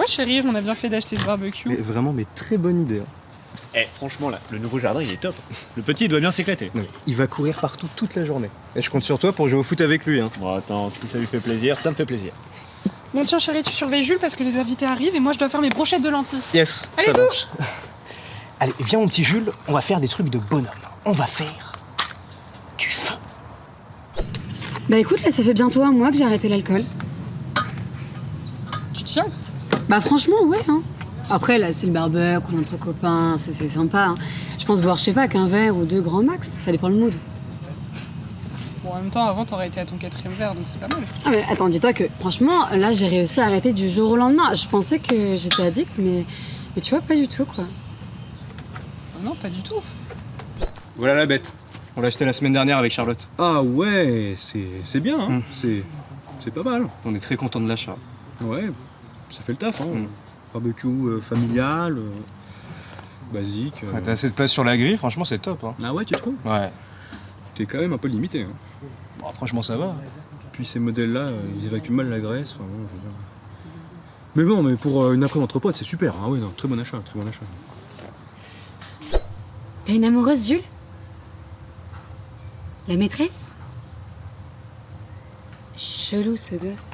vois chérie, on a bien fait d'acheter ce barbecue. Mais vraiment, mais très bonne idée. Eh, franchement, là, le nouveau jardin, il est top. Le petit, il doit bien s'éclater. Non, mais il va courir partout toute la journée. Et je compte sur toi pour jouer au foot avec lui. Bon, attends, si ça lui fait plaisir, ça me fait plaisir. Bon tiens chérie, tu surveilles Jules parce que les invités arrivent et moi je dois faire mes brochettes de lentilles. Yes, Allez, ça marche. Allez, viens mon petit Jules, on va faire des trucs de bonhomme. On va faire du vin. Bah écoute, là ça fait bientôt un mois que j'ai arrêté l'alcool. Tu tiens? Bah franchement, ouais, hein. Après, là, c'est le barbecue ou entre copains, c'est sympa. Hein. Je pense boire, je sais pas, qu'un verre ou deux grand max, ça dépend le mood. Bon en même temps, avant t'aurais été à ton 4e verre, donc c'est pas mal. Ah mais attends, dis-toi que franchement, là, j'ai réussi à arrêter du jour au lendemain. Je pensais que j'étais addict, mais tu vois, pas du tout, quoi. Non, pas du tout. Voilà la bête. On l'a acheté la semaine dernière avec Charlotte. Ah ouais, c'est bien, hein. C'est pas mal. On est très content de l'achat. Ouais, ça fait le taf, hein. Barbecue familial, basique. Ouais, t'as assez de place sur la grille, franchement c'est top. Ah ouais, tu trouves? Ouais. T'es quand même un peu limité. Hein. Bon, franchement ça va. Puis ces modèles-là, ils évacuent mal la graisse. Enfin, bon, je veux dire. Mais bon, mais pour une après entre potes, c'est super. Ah ouais, non, très bon achat, très bon achat. T'as une amoureuse, Jules? La maîtresse? Chelou, ce gosse.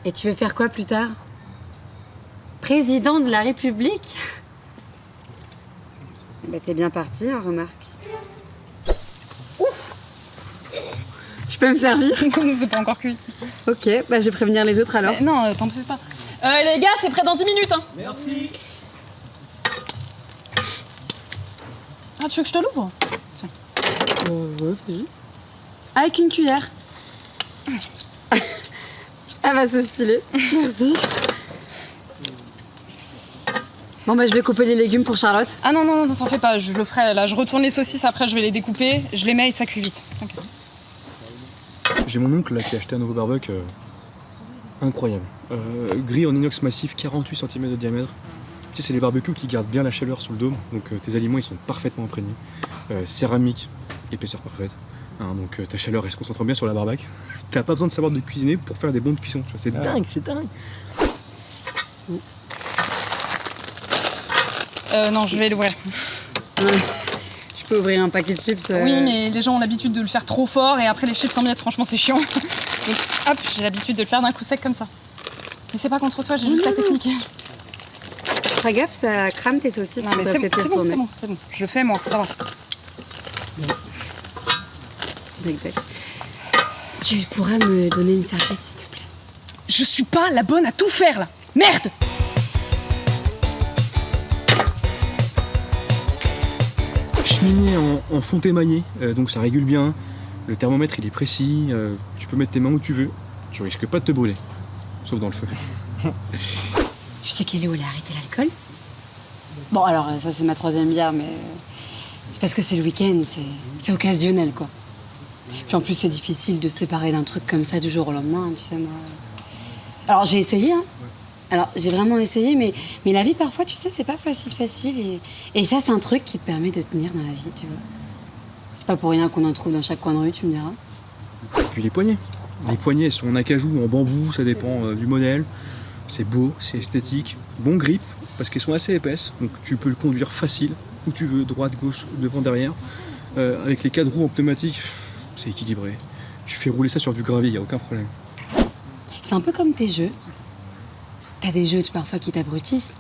Et tu veux faire quoi plus tard? Président de la République? Bah t'es bien parti, hein, remarque. Ouf! Je peux me servir? C'est pas encore cuit. Ok, bah je vais prévenir les autres alors. Non, t'en fais pas. Les gars, c'est prêt dans 10 minutes, hein. Merci. Ah, tu veux que je te l'ouvre? Tiens. Ouais, vas-y. Avec une cuillère. Ah bah c'est stylé, merci. Bon bah je vais couper les légumes pour Charlotte. Ah non, t'en fais pas, je le ferai. Là, je retourne les saucisses, après je vais les découper, je les mets et ça cuit vite. T'inquiète. J'ai mon oncle là, qui a acheté un nouveau barbecue incroyable. Gris en inox massif, 48 cm de diamètre. Tu sais, c'est les barbecues qui gardent bien la chaleur sous le dôme, donc tes aliments ils sont parfaitement imprégnés. Céramique, épaisseur parfaite. Hein, donc ta chaleur elle se concentre bien sur la barbaque. T'as pas besoin de savoir de cuisiner pour faire des bons de cuisson. C'est dingue, c'est dingue. Non, je vais l'ouvrir. Ouais. Je peux ouvrir un paquet de chips. Oui, mais les gens ont l'habitude de le faire trop fort et après les chips en miettes, franchement, c'est chiant. Donc hop, j'ai l'habitude de le faire d'un coup sec comme ça. Mais c'est pas contre toi, j'ai juste la technique. Fais gaffe, ça crame tes saucisses. Non, mais c'est bon. Je le fais moi, ça va. Tac. Tu pourras me donner une serviette, s'il te plaît? Je suis pas la bonne à tout faire là. Merde! Cheminée en fonte émaillée, donc ça régule bien. Le thermomètre il est précis, tu peux mettre tes mains où tu veux. Tu risques pas de te brûler, sauf dans le feu. Tu sais Kéléo, elle a arrêté l'alcool? Bon alors ça c'est ma 3e bière, mais c'est parce que c'est le week-end, c'est occasionnel quoi. Puis en plus c'est difficile de se séparer d'un truc comme ça du jour au lendemain, tu sais moi. Alors j'ai essayé, hein. Alors j'ai vraiment essayé, mais la vie parfois tu sais c'est pas facile et ça c'est un truc qui te permet de tenir dans la vie, tu vois. C'est pas pour rien qu'on en trouve dans chaque coin de rue, tu me diras. Et puis les poignées. Les poignées elles sont en acajou ou en bambou, ça dépend du modèle. C'est beau, c'est esthétique, bon grip, parce qu'elles sont assez épaisses, donc tu peux le conduire facile, où tu veux, droite, gauche, devant, derrière. Avec les 4 roues en pneumatique, c'est équilibré. Tu fais rouler ça sur du gravier, y a aucun problème. C'est un peu comme tes jeux. T'as des jeux parfois qui t'abrutissent.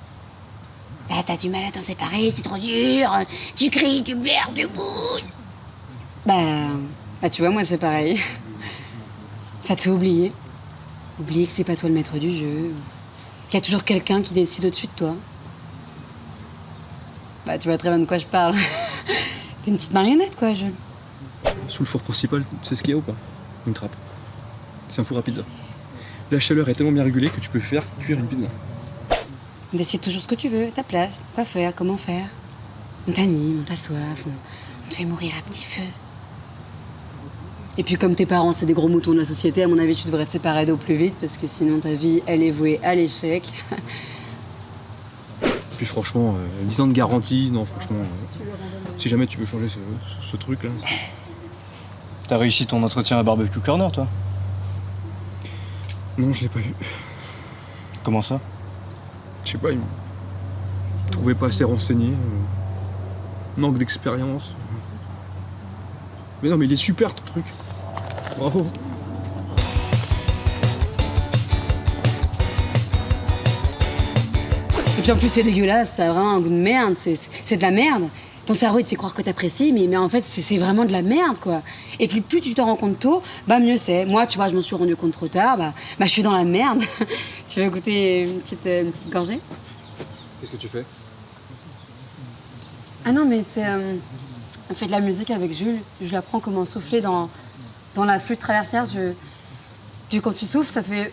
Là, t'as du mal à t'en séparer, c'est trop dur. Tu cries, tu pleures, tu bouges. Bah, tu vois, moi, c'est pareil. Ça te fait oublier. Oublier que c'est pas toi le maître du jeu. Qu'il y a toujours quelqu'un qui décide au-dessus de toi. Bah, tu vois très bien de quoi je parle. T'es une petite marionnette, quoi, je... Sous le four principal, tu sais ce qu'il y a ou pas? Une trappe. C'est un four à pizza. La chaleur est tellement bien régulée que tu peux faire cuire une pizza. On décide toujours ce que tu veux, ta place, quoi faire, comment faire. On t'anime, on t'assoiffe, on te fait mourir à petit feu. Et puis comme tes parents, c'est des gros moutons de la société, à mon avis, tu devrais te séparer d'eux au plus vite, parce que sinon ta vie, elle est vouée à l'échec. Puis franchement, 10 ans de garantie, non franchement, si jamais tu veux changer ce truc-là... T'as réussi ton entretien à Barbecue Corner, toi? Non, je l'ai pas vu. Comment ça? Je sais pas, il me trouvait pas assez renseigné. Manque d'expérience. Mais non, mais il est super ton truc. Bravo. Et puis en plus, c'est dégueulasse, ça a vraiment un goût de merde, c'est de la merde. Ton cerveau, il te fait croire que t'apprécies, mais en fait, c'est vraiment de la merde, quoi. Et puis, plus tu t'en rends compte tôt, bah mieux c'est. Moi, tu vois, je m'en suis rendu compte trop tard, bah je suis dans la merde. Tu veux goûter une petite gorgée? Qu'est-ce que tu fais? Ah non, mais c'est... on fait de la musique avec Jules. Je l'apprends comment souffler dans la flûte traversière. Quand tu souffles, ça fait...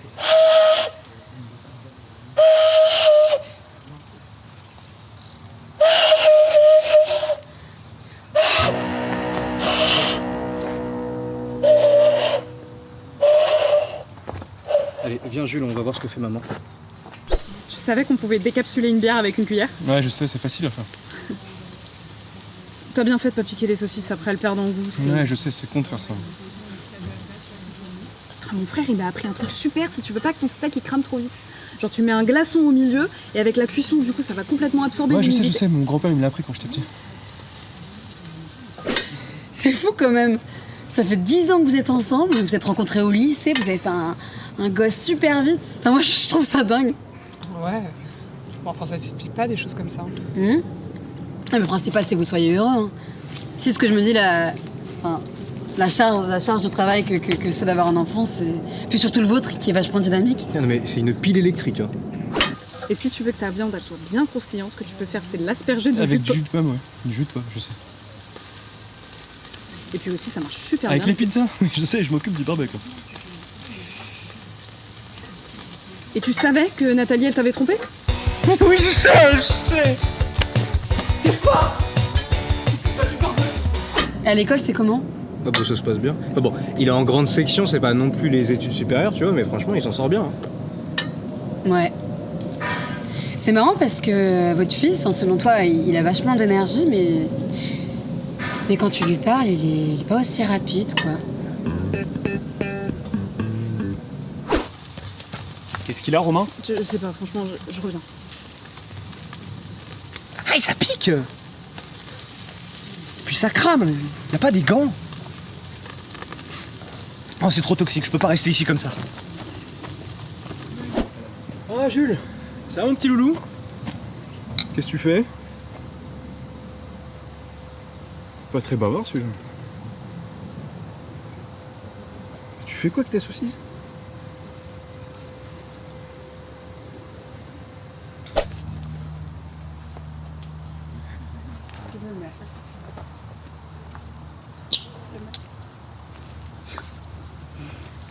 Allez, viens Jules, on va voir ce que fait maman. Tu savais qu'on pouvait décapsuler une bière avec une cuillère? Ouais, je sais, c'est facile à faire. T'as bien fait de pas piquer les saucisses après, elles perdent en goût. Ouais, je sais, c'est con de faire ça. Ah, mon frère, il m'a appris un truc super si tu veux pas que ton steak il crame trop vite. Genre tu mets un glaçon au milieu et avec la cuisson, du coup, ça va complètement absorber Ouais, je l'humidité. sais, mon grand-père il me l'a appris quand j'étais petit. C'est fou quand même. Ça fait 10 ans que vous êtes ensemble, vous vous êtes rencontrés au lycée, vous avez fait un gosse super vite. Enfin, moi, je trouve ça dingue. Ouais. Bon, enfin, ça s'explique pas des choses comme ça. Le principal, c'est que vous soyez heureux. Hein. C'est ce que je me dis, la charge de travail que c'est d'avoir un enfant, c'est... Puis surtout le vôtre, qui est vachement dynamique. Non mais c'est une pile électrique. Hein. Et si tu veux que ta viande soit bien croustillante, ce que tu peux faire, c'est de l'asperger de Avec jus du de jus de pomme, ouais. Du jus de pomme, je sais. Et puis aussi, ça marche super Avec bien. les pizzas, je sais, je m'occupe du barbecue. Et tu savais que Nathalie, elle t'avait trompé? Oui, je sais. À l'école, c'est comment? Ah bon, ça se passe bien. Enfin bon, il est en grande section, c'est pas non plus les études supérieures, tu vois, mais franchement, il s'en sort bien. Hein. Ouais. C'est marrant parce que votre fils, enfin, selon toi, il a vachement d'énergie, mais quand tu lui parles, il est pas aussi rapide, quoi. Qu'est-ce qu'il a, Romain? Je sais pas, franchement, je reviens. Ah, ça pique! Puis ça crame, y a pas des gants? Oh, c'est trop toxique, je peux pas rester ici comme ça. Ah, Jules, ça va mon petit loulou? Qu'est-ce que tu fais? Pas très bavard celui-là. Tu fais quoi avec tes saucisses?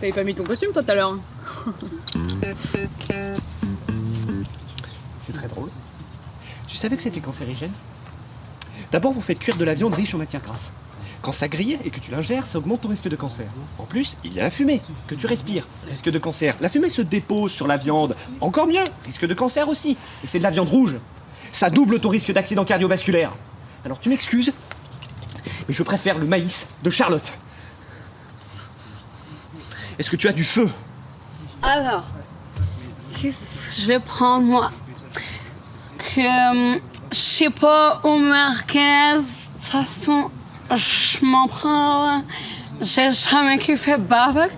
T'avais pas mis ton costume, toi, tout à l'heure? C'est très drôle. Tu savais que c'était cancérigène? D'abord, vous faites cuire de la viande riche en matières grasses. Quand ça grille et que tu l'ingères, ça augmente ton risque de cancer. En plus, il y a la fumée que tu respires. Risque de cancer. La fumée se dépose sur la viande. Encore mieux, risque de cancer aussi. Et c'est de la viande rouge. Ça double ton risque d'accident cardiovasculaire. Alors tu m'excuses, mais je préfère le maïs de Charlotte. Est-ce que tu as du feu? Alors, qu'est-ce que je vais prendre, moi? Je sais pas, au Marquez, de toute façon, je m'en prends. J'ai jamais kiffé barbecue.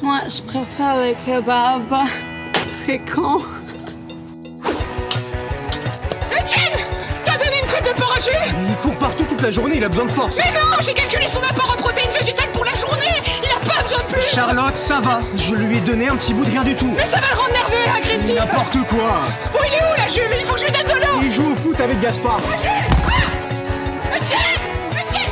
Moi, je préfère le kebab. C'est con. Etienne! T'as donné une côte de porc à Jules? Il court partout toute la journée, il a besoin de force. Mais non! J'ai calculé son apport en protéines végétales pour la journée! Il a pas besoin de plus! Charlotte, ça va, je lui ai donné un petit bout de rien du tout. Mais ça va le rendre nerveux et agressif! N'importe quoi. Oh, il est où là, Jules? Il faut que je lui donne de l'eau! Il joue au foot avec Gaspard. Etienne! Etienne!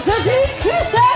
Je dis que c'est